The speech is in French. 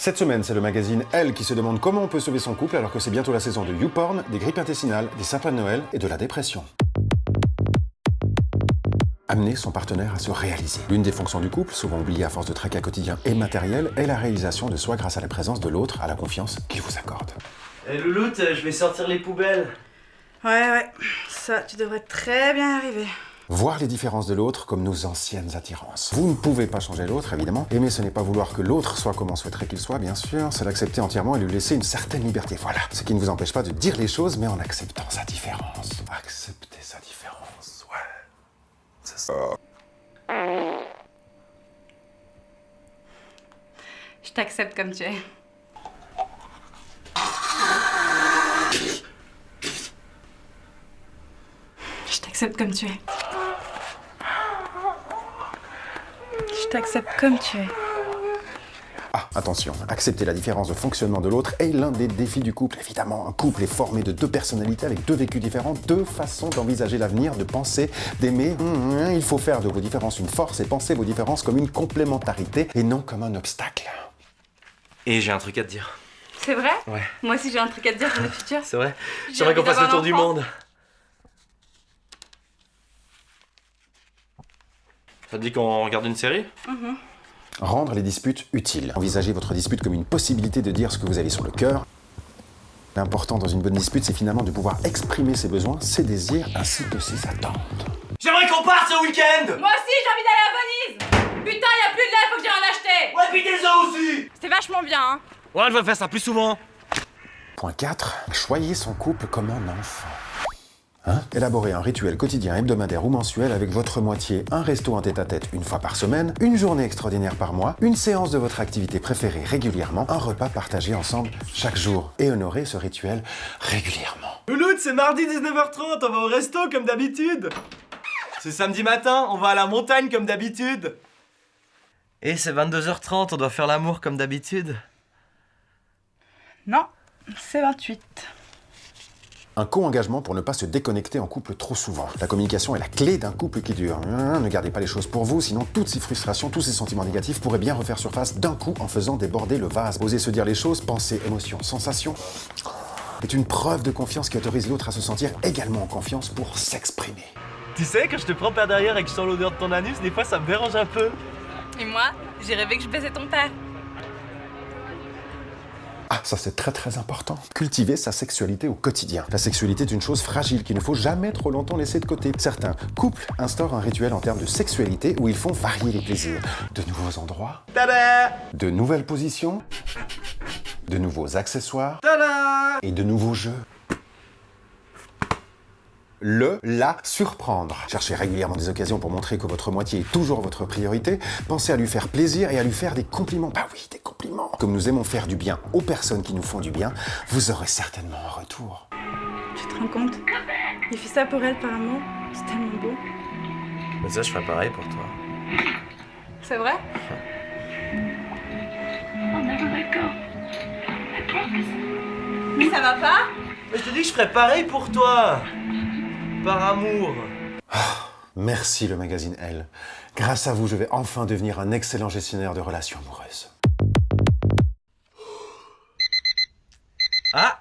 Cette semaine, c'est le magazine Elle qui se demande comment on peut sauver son couple alors que c'est bientôt la saison de YouPorn, des grippes intestinales, des sapins de Noël et de la dépression. Amener son partenaire à se réaliser. L'une des fonctions du couple, souvent oubliée à force de tracas quotidiens et matériels, est la réalisation de soi grâce à la présence de l'autre, à la confiance qu'il vous accorde. Louloute, je vais sortir les poubelles. Ouais, ça, tu devrais très bien y arriver. Voir les différences de l'autre comme nos anciennes attirances. Vous ne pouvez pas changer l'autre, évidemment. Aimer, ce n'est pas vouloir que l'autre soit comme on souhaiterait qu'il soit, bien sûr. C'est l'accepter entièrement et lui laisser une certaine liberté. Voilà. Ce qui ne vous empêche pas de dire les choses, mais en acceptant sa différence. Accepter sa différence, ouais. C'est ça. Je t'accepte comme tu es. Je t'accepte comme tu es. Je t'accepte comme tu es. Ah, attention, accepter la différence de fonctionnement de l'autre est l'un des défis du couple. Évidemment, un couple est formé de deux personnalités avec deux vécus différents, deux façons d'envisager l'avenir, de penser, d'aimer. Il faut faire de vos différences une force et penser vos différences comme une complémentarité et non comme un obstacle. Et j'ai un truc à te dire. C'est vrai? Ouais. Moi aussi j'ai un truc à te dire pour le futur. C'est vrai? J'ai J'aimerais qu'on envie fasse le d'avoir tour un du enfant. monde. Ça te dit qu'on regarde une série? Rendre les disputes utiles. Envisagez votre dispute comme une possibilité de dire ce que vous avez sur le cœur. L'important dans une bonne dispute, c'est finalement de pouvoir exprimer ses besoins, ses désirs, ainsi que ses attentes. J'aimerais qu'on parte ce week-end! Moi aussi j'ai envie d'aller à Venise! Putain, y a plus de lait, faut que j'aille en acheter! Ouais, puis des œufs aussi! C'était vachement bien, hein? Ouais, je vais faire ça plus souvent. Point 4. Choyez son couple comme un enfant. Élaborez un rituel quotidien, hebdomadaire ou mensuel avec votre moitié, un resto en tête-à-tête une fois par semaine, une journée extraordinaire par mois, une séance de votre activité préférée régulièrement, un repas partagé ensemble chaque jour. Et honorez ce rituel régulièrement. Louloute, c'est mardi 19h30, on va au resto comme d'habitude. C'est samedi matin, on va à la montagne comme d'habitude. Et c'est 22h30, on doit faire l'amour comme d'habitude. Non, c'est 28. Un co-engagement pour ne pas se déconnecter en couple trop souvent. La communication est la clé d'un couple qui dure. Ne gardez pas les choses pour vous, sinon toutes ces frustrations, tous ces sentiments négatifs pourraient bien refaire surface d'un coup en faisant déborder le vase. Oser se dire les choses, pensées, émotions, sensations, est une preuve de confiance qui autorise l'autre à se sentir également en confiance pour s'exprimer. Tu sais, quand je te prends par derrière et que je sens l'odeur de ton anus, des fois ça me dérange un peu. Et moi, j'ai rêvé que je baisais ton père. Ah, ça c'est très très important. Cultiver sa sexualité au quotidien. La sexualité est une chose fragile qu'il ne faut jamais trop longtemps laisser de côté. Certains couples instaurent un rituel en termes de sexualité où ils font varier les plaisirs. De nouveaux endroits, Tada! de nouvelles positions, de nouveaux accessoires Tada! et de nouveaux jeux. La surprendre. Cherchez régulièrement des occasions pour montrer que votre moitié est toujours votre priorité. Pensez à lui faire plaisir et à lui faire des compliments. Bah oui, des compliments. Comme nous aimons faire du bien aux personnes qui nous font du bien, vous aurez certainement un retour. Tu te rends compte? Il fait ça pour elle par amour. C'est tellement beau. Mais ça, je ferais pareil pour toi. C'est vrai? Mais ça va pas? Mais je te dis que je ferais pareil pour toi. Par amour. Merci le magazine Elle. Grâce à vous, je vais enfin devenir un excellent gestionnaire de relations amoureuses. Ah!